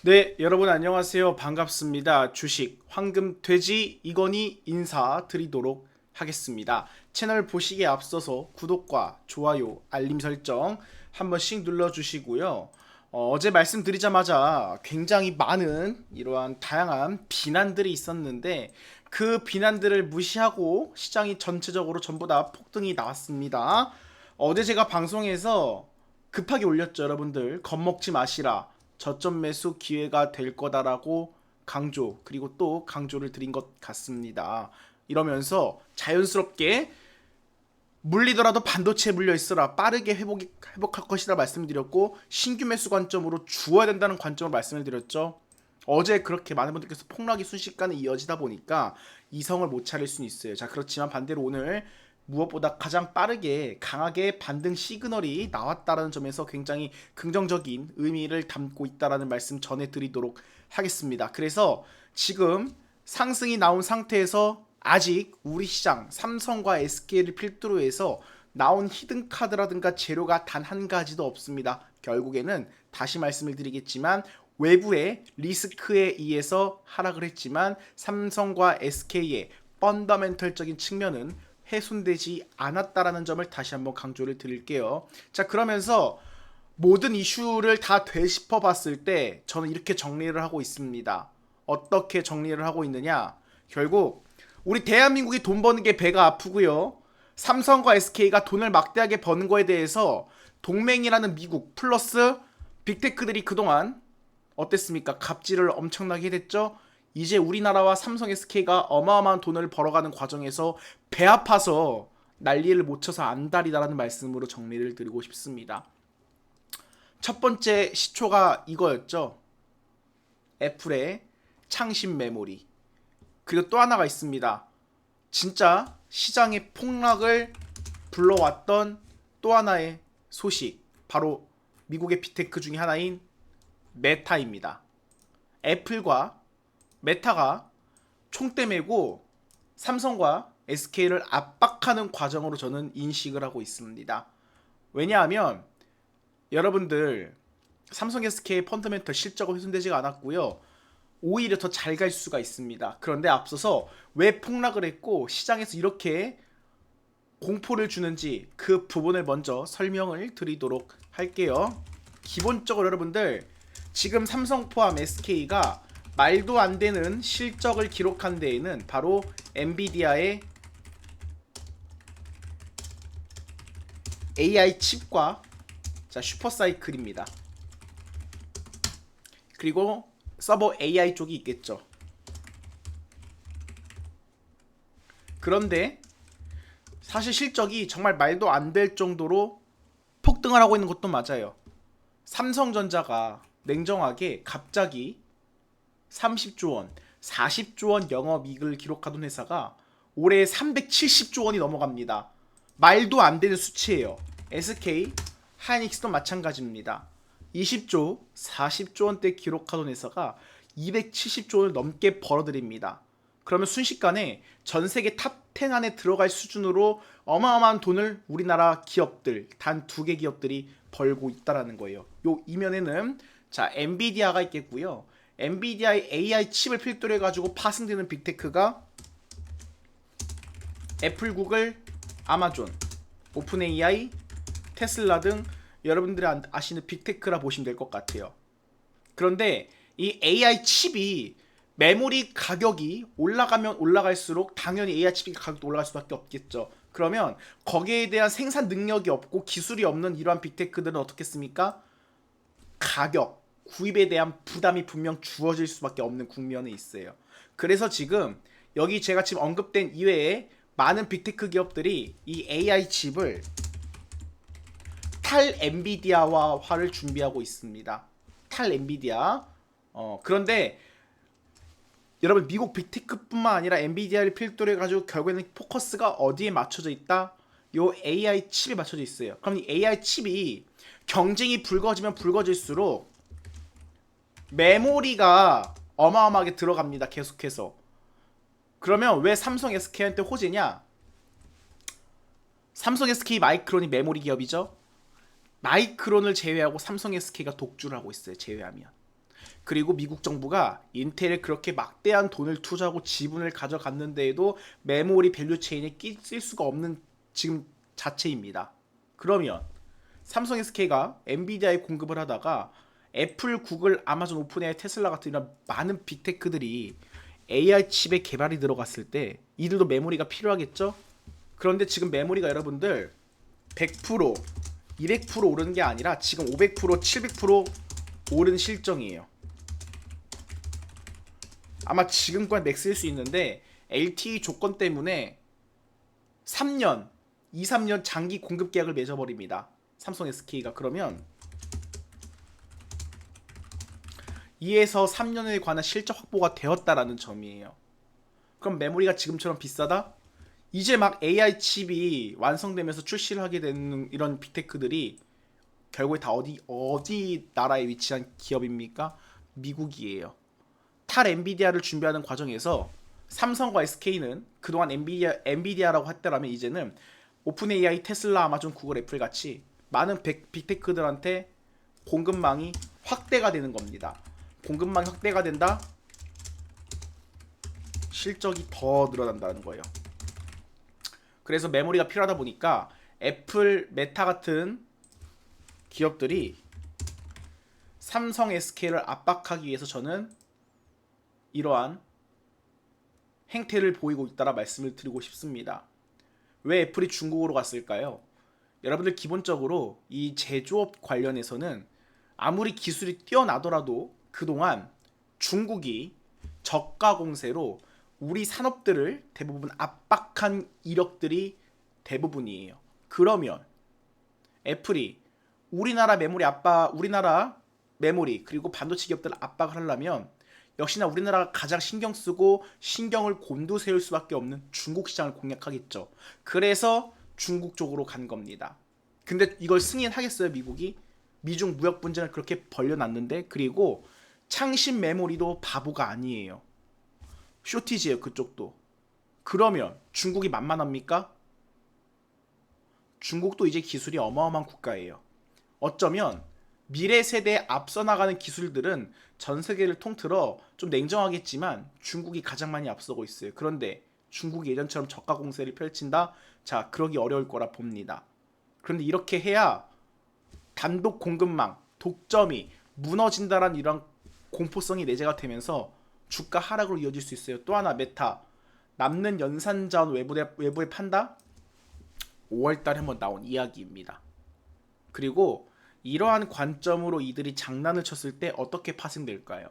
네, 여러분 안녕하세요. 반갑습니다. 주식 황금 돼지 이건희 인사드리도록 하겠습니다. 채널 보시기에 앞서서 구독과 좋아요, 알림 설정 한 번씩 눌러주시고요. 어제 말씀드리자마자 굉장히 많은 이러한 다양한 비난들이 있었는데 그 비난들을 무시하고 시장이 전체적으로 전부 다 폭등이 나왔습니다. 어제 제가 방송에서 급하게 올렸죠, 여러분들. 겁먹지 마시라. 저점 매수 기회가 될 거다라고 강조, 그리고 또 강조를 드린 것 같습니다. 이러면서 자연스럽게 물리더라도 반도체에 물려 있어라, 빠르게 회복할 것이라 말씀드렸고, 신규 매수 관점으로 주어야 된다는 관점을 말씀을 드렸죠. 어제 그렇게 많은 분들께서 폭락이 순식간에 이어지다 보니까 이성을 못 차릴 수는 있어요. 자, 그렇지만 반대로 오늘 무엇보다 가장 빠르게 강하게 반등 시그널이 나왔다는 점에서 굉장히 긍정적인 의미를 담고 있다는 말씀 전해드리도록 하겠습니다. 그래서 지금 상승이 나온 상태에서 아직 우리 시장 삼성과 SK를 필두로 해서 나온 히든 카드라든가 재료가 단 한 가지도 없습니다. 결국에는 다시 말씀을 드리겠지만 외부의 리스크에 의해서 하락을 했지만 삼성과 SK의 펀더멘털적인 측면은 훼손되지 않았다라는 점을 다시 한번 강조를 드릴게요. 자, 그러면서 모든 이슈를 다 되짚어 봤을 때 저는 이렇게 정리를 하고 있습니다. 어떻게 정리를 하고 있느냐? 결국 우리 대한민국이 돈 버는 게 배가 아프고요. 삼성과 SK가 돈을 막대하게 버는 거에 대해서 동맹이라는 미국 플러스 빅테크들이 그동안 어땠습니까? 갑질을 엄청나게 했죠. 이제 우리나라와 삼성 SK가 어마어마한 돈을 벌어가는 과정에서 배 아파서 난리를 못 쳐서 안달이다라는 말씀으로 정리를 드리고 싶습니다. 첫 번째 시초가 이거였죠. 애플의 창신 메모리. 그리고 또 하나가 있습니다. 진짜 시장의 폭락을 불러왔던 또 하나의 소식. 바로 미국의 빅테크 중에 하나인 메타입니다. 애플과 메타가 총대 메고 삼성과 SK를 압박하는 과정으로 저는 인식을 하고 있습니다. 왜냐하면 여러분들 삼성 SK의 펀더멘털 실적은 훼손되지가 않았고요. 오히려 더 잘 갈 수가 있습니다. 그런데 앞서서 왜 폭락을 했고 시장에서 이렇게 공포를 주는지 그 부분을 먼저 설명을 드리도록 할게요. 기본적으로 여러분들 지금 삼성 포함 SK가 말도 안 되는 실적을 기록한 데에는 바로 엔비디아의 AI 칩과 슈퍼사이클입니다. 그리고 서버 AI 쪽이 있겠죠. 그런데 사실 실적이 정말 말도 안 될 정도로 폭등을 하고 있는 것도 맞아요. 삼성전자가 냉정하게 갑자기 30조 원, 40조 원 영업이익을 기록하던 회사가 올해 370조 원이 넘어갑니다. 말도 안 되는 수치예요. SK 하이닉스도 마찬가지입니다. 20조, 40조 원대 기록하던 회사가 270조 원을 넘게 벌어들입니다. 그러면 순식간에 전 세계 탑10 안에 들어갈 수준으로 어마어마한 돈을 우리나라 기업들, 단 2개 기업들이 벌고 있다라는 거예요. 요 이면에는 엔비디아가 있겠고요. 엔비디아의 AI 칩을 필두로 해가지고 파생되는 빅테크가 애플, 구글, 아마존, 오픈 AI, 테슬라 등 여러분들이 아시는 빅테크라 보시면 될 것 같아요. 그런데 이 AI 칩이 메모리 가격이 올라가면 올라갈수록 당연히 AI 칩이 가격도 올라갈 수밖에 없겠죠. 그러면 거기에 대한 생산 능력이 없고 기술이 없는 이러한 빅테크들은 어떻겠습니까? 가격, 구입에 대한 부담이 분명 주어질 수밖에 없는 국면에 있어요. 그래서 지금 여기 제가 지금 언급된 이외에 많은 빅테크 기업들이 이 AI 칩을 탈 엔비디아화를 준비하고 있습니다. 탈 엔비디아. 그런데 여러분 미국 빅테크뿐만 아니라 엔비디아를 필두로 해가지고 결국에는 포커스가 어디에 맞춰져 있다? 요 AI 칩에 맞춰져 있어요. 그럼 이 AI 칩이 경쟁이 불거지면 불거질수록 메모리가 어마어마하게 들어갑니다. 계속해서. 그러면 왜 삼성 SK한테 호재냐? 삼성 SK 마이크론이 메모리 기업이죠. 마이크론을 제외하고 삼성 SK가 독주를 하고 있어요. 제외하면. 그리고 미국 정부가 인텔에 그렇게 막대한 돈을 투자하고 지분을 가져갔는데에도 메모리 밸류 체인에 끼칠 수가 없는 지금 자체입니다. 그러면 삼성 SK가 엔비디아에 공급을 하다가 애플, 구글, 아마존, 오픈AI, 테슬라 같은 이런 많은 빅테크들이 AI 칩에 개발이 들어갔을 때 이들도 메모리가 필요하겠죠? 그런데 지금 메모리가 여러분들 100%, 200% 오르는 게 아니라 지금 500%, 700% 오른 실정이에요. 아마 지금까지 맥스일 수 있는데 LTE 조건 때문에 3년, 2, 3년 장기 공급 계약을 맺어버립니다. 삼성 SK가. 그러면 2에서 3년에 관한 실적 확보가 되었다라는 점이에요. 그럼 메모리가 지금처럼 비싸다? 이제 막 AI 칩이 완성되면서 출시를 하게 되는 이런 빅테크들이 결국에 다 어디 나라에 위치한 기업입니까? 미국이에요. 탈 엔비디아를 준비하는 과정에서 삼성과 SK는 그동안 엔비디아라고 했더라면 이제는 오픈 AI, 테슬라, 아마존, 구글, 애플 같이 많은 빅테크들한테 공급망이 확대가 되는 겁니다. 공급망이 확대가 된다? 실적이 더 늘어난다는 거예요. 그래서 메모리가 필요하다 보니까 애플, 메타 같은 기업들이 삼성 SK를 압박하기 위해서 저는 이러한 행태를 보이고 있다라 말씀을 드리고 싶습니다. 왜 애플이 중국으로 갔을까요? 여러분들 기본적으로 이 제조업 관련해서는 아무리 기술이 뛰어나더라도 그동안 중국이 저가 공세로 우리 산업들을 대부분 압박한 이력들이 대부분이에요. 그러면 애플이 우리나라 메모리 그리고 반도체 기업들을 압박을 하려면 역시나 우리나라가 가장 신경 쓰고 신경을 곤두세울 수밖에 없는 중국 시장을 공략하겠죠. 그래서 중국 쪽으로 간 겁니다. 근데 이걸 승인하겠어요, 미국이? 미중 무역 분쟁을 그렇게 벌려놨는데. 그리고 창신 메모리도 바보가 아니에요. 쇼티지예요, 그쪽도. 그러면 중국이 만만합니까? 중국도 이제 기술이 어마어마한 국가예요. 어쩌면 미래 세대에 앞서 나가는 기술들은 전 세계를 통틀어 좀 냉정하겠지만 중국이 가장 많이 앞서고 있어요. 그런데 중국이 예전처럼 저가 공세를 펼친다? 자, 그러기 어려울 거라 봅니다. 그런데 이렇게 해야 단독 공급망, 독점이 무너진다란 이런 공포성이 내재가 되면서 주가 하락으로 이어질 수 있어요. 또 하나 메타, 남는 연산자원 외부에 판다? 5월달에 한번 나온 이야기입니다. 그리고 이러한 관점으로 이들이 장난을 쳤을 때 어떻게 파생될까요?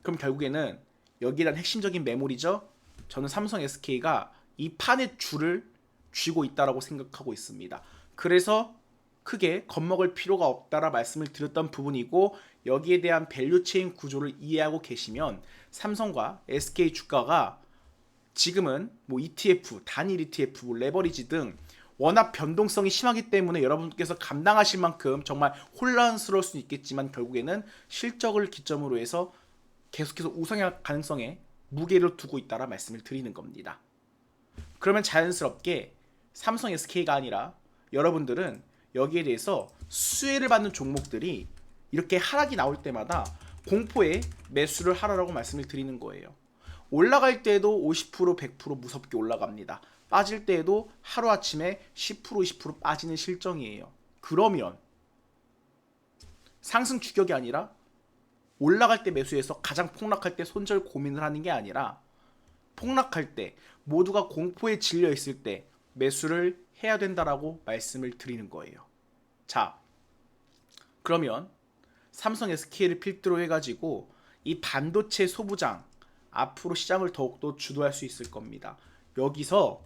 그럼 결국에는 여기에 대한 핵심적인 메모리죠. 저는 삼성 SK가 이 판의 줄을 쥐고 있다라고 생각하고 있습니다. 그래서 크게 겁먹을 필요가 없다라 말씀을 드렸던 부분이고, 여기에 대한 밸류체인 구조를 이해하고 계시면 삼성과 SK 주가가 지금은 뭐 ETF, 단일 ETF, 레버리지 등 워낙 변동성이 심하기 때문에 여러분께서 감당하실 만큼 정말 혼란스러울 수 있겠지만 결국에는 실적을 기점으로 해서 계속해서 우상향 가능성에 무게를 두고 있다라 말씀을 드리는 겁니다. 그러면 자연스럽게 삼성 SK가 아니라 여러분들은 여기에 대해서 수혜를 받는 종목들이 이렇게 하락이 나올 때마다 공포에 매수를 하라고 말씀을 드리는 거예요. 올라갈 때에도 50%, 100% 무섭게 올라갑니다. 빠질 때에도 하루아침에 10%, 20% 빠지는 실정이에요. 그러면 상승 추격이 아니라 올라갈 때 매수해서 가장 폭락할 때 손절 고민을 하는 게 아니라 폭락할 때 모두가 공포에 질려 있을 때 매수를 해야 된다라고 말씀을 드리는 거예요. 자, 그러면 삼성 SK를 필두로 해가지고 이 반도체 소부장 앞으로 시장을 더욱더 주도할 수 있을 겁니다. 여기서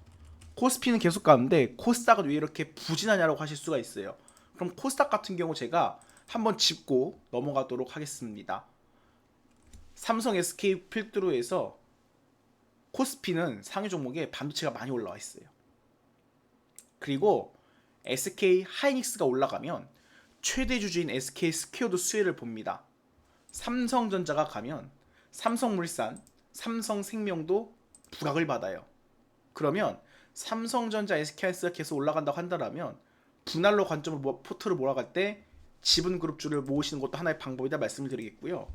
코스피는 계속 가는데 코스닥은 왜 이렇게 부진하냐고 하실 수가 있어요. 그럼 코스닥 같은 경우 제가 한번 짚고 넘어가도록 하겠습니다. 삼성 SK 필두로 해서 코스피는 상위 종목에 반도체가 많이 올라와 있어요. 그리고 SK 하이닉스가 올라가면 최대 주주인 SK 스퀘어도 수혜를 봅니다. 삼성전자가 가면 삼성물산, 삼성생명도 부각을 받아요. 그러면 삼성전자, SK하이닉스가 계속 올라간다고 한다면 분할로 관점으로 포트를 몰아갈 때 지분그룹주를 모으시는 것도 하나의 방법이다 말씀을 드리겠고요.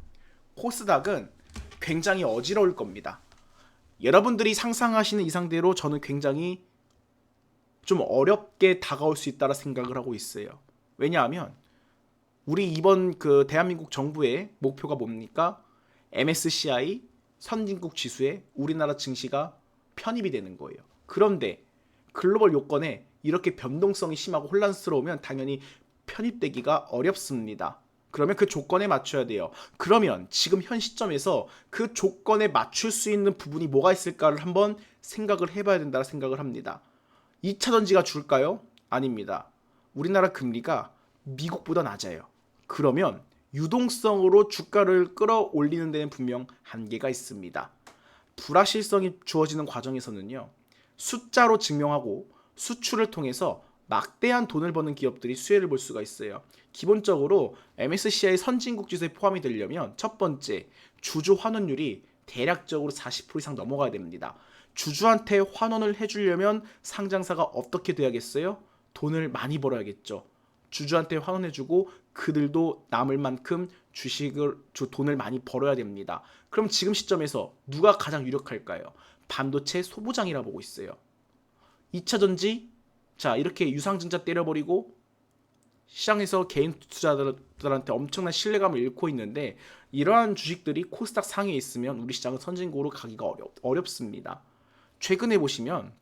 코스닥은 굉장히 어지러울 겁니다. 여러분들이 상상하시는 이상대로 저는 굉장히 좀 어렵게 다가올 수 있다라 생각을 하고 있어요. 왜냐하면 우리 이번 그 대한민국 정부의 목표가 뭡니까? MSCI 선진국 지수에 우리나라 증시가 편입이 되는 거예요. 그런데 글로벌 요건에 이렇게 변동성이 심하고 혼란스러우면 당연히 편입되기가 어렵습니다. 그러면 그 조건에 맞춰야 돼요. 그러면 지금 현 시점에서 그 조건에 맞출 수 있는 부분이 뭐가 있을까를 한번 생각을 해봐야 된다고 생각을 합니다. 2차 전지가 줄까요? 아닙니다. 우리나라 금리가 미국보다 낮아요. 그러면 유동성으로 주가를 끌어올리는 데는 분명 한계가 있습니다. 불확실성이 주어지는 과정에서는요, 숫자로 증명하고 수출을 통해서 막대한 돈을 버는 기업들이 수혜를 볼 수가 있어요. 기본적으로 MSCI 선진국 지수에 포함이 되려면 첫 번째, 주주 환원율이 대략적으로 40% 이상 넘어가야 됩니다. 주주한테 환원을 해주려면 상장사가 어떻게 돼야겠어요? 돈을 많이 벌어야겠죠. 주주한테 환원해주고 그들도 남을 만큼 돈을 많이 벌어야 됩니다. 그럼 지금 시점에서 누가 가장 유력할까요? 반도체 소부장이라 보고 있어요. 2차 전지, 자 이렇게 유상증자 때려버리고 시장에서 개인 투자자들한테 엄청난 신뢰감을 잃고 있는데 이러한 주식들이 코스닥 상위에 있으면 우리 시장은 선진국으로 가기가 어렵습니다. 최근에 보시면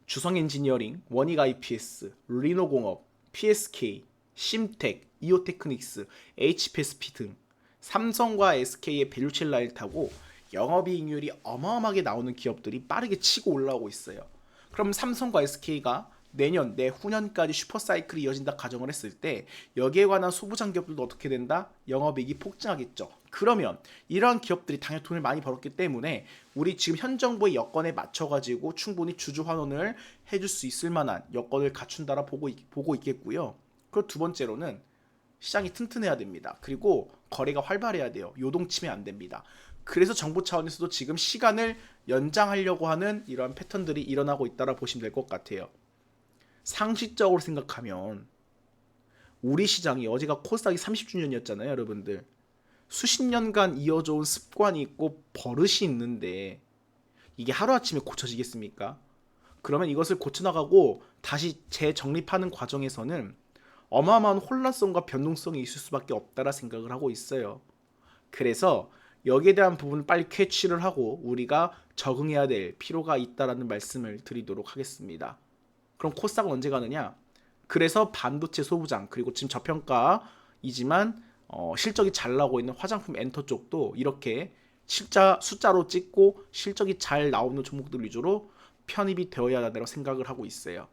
주성엔지니어링, 원익IPS, 리노공업, PSK, 심텍, 이오테크닉스, HPSP 등 삼성과 SK의 밸류체인 라인을 타고 영업이익률이 어마어마하게 나오는 기업들이 빠르게 치고 올라오고 있어요. 그럼 삼성과 SK가 내년, 내후년까지 슈퍼사이클이 이어진다 가정을 했을 때 여기에 관한 소부장 기업들도 어떻게 된다? 영업이익이 폭증하겠죠. 그러면 이러한 기업들이 당연히 돈을 많이 벌었기 때문에 우리 지금 현 정부의 여건에 맞춰가지고 충분히 주주 환원을 해줄 수 있을 만한 여건을 갖춘다라 보고 있겠고요. 그리고 두 번째로는 시장이 튼튼해야 됩니다. 그리고 거래가 활발해야 돼요. 요동치면 안 됩니다. 그래서 정부 차원에서도 지금 시간을 연장하려고 하는 이러한 패턴들이 일어나고 있다라 보시면 될 것 같아요. 상식적으로 생각하면 우리 시장이 어제가 코스닥이 30주년이었잖아요, 여러분들. 수십 년간 이어져 온 습관이 있고 버릇이 있는데 이게 하루아침에 고쳐지겠습니까? 그러면 이것을 고쳐나가고 다시 재정립하는 과정에서는 어마어마한 혼란성과 변동성이 있을 수밖에 없다라 생각을 하고 있어요. 그래서 여기에 대한 부분을 빨리 캐치를 하고 우리가 적응해야 될 필요가 있다라는 말씀을 드리도록 하겠습니다. 그럼 코스닥은 언제 가느냐? 그래서 반도체 소부장 그리고 지금 저평가이지만 실적이 잘 나오고 있는 화장품 엔터 쪽도 이렇게 숫자로 찍고 실적이 잘 나오는 종목들 위주로 편입이 되어야 한다고 생각을 하고 있어요.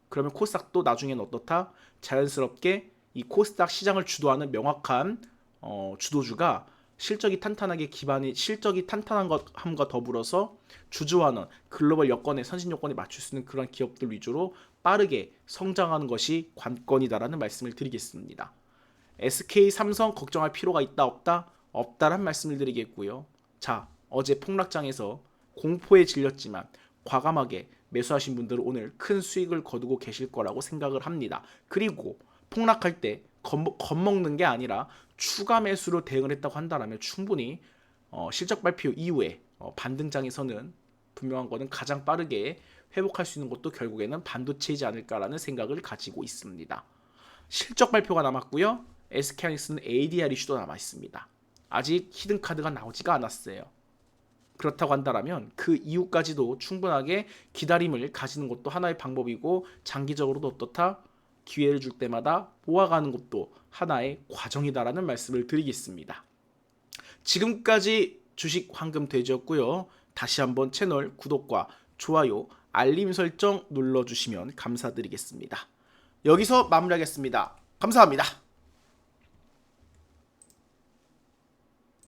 그러면 코스닥도 나중에는 어떻다? 자연스럽게 이 코스닥 시장을 주도하는 명확한 주도주가 실적이 탄탄한 것함과 더불어서 주주환원, 글로벌 여건에 선진 여건에 맞출 수 있는 그런 기업들 위주로 빠르게 성장하는 것이 관건이다라는 말씀을 드리겠습니다. SK, 삼성 걱정할 필요가 있다 없다? 없다란 말씀을 드리겠고요. 자, 어제 폭락장에서 공포에 질렸지만 과감하게 매수하신 분들은 오늘 큰 수익을 거두고 계실 거라고 생각을 합니다. 그리고 폭락할 때 겁먹는 게 아니라 추가 매수로 대응을 했다고 한다면 충분히 실적 발표 이후에 반등장에서는 분명한 거는 가장 빠르게 회복할 수 있는 것도 결국에는 반도체이지 않을까라는 생각을 가지고 있습니다. 실적 발표가 남았고요. SK하이닉스는 ADR 이슈도 남아 있습니다. 아직 히든카드가 나오지가 않았어요. 그렇다고 한다면 그 이후까지도 충분하게 기다림을 가지는 것도 하나의 방법이고 장기적으로도 어떻다? 기회를 줄 때마다 모아가는 것도 하나의 과정이다라는 말씀을 드리겠습니다. 지금까지 주식 황금 돼지였고요. 다시 한번 채널 구독과 좋아요, 알림 설정 눌러주시면 감사드리겠습니다. 여기서 마무리하겠습니다. 감사합니다.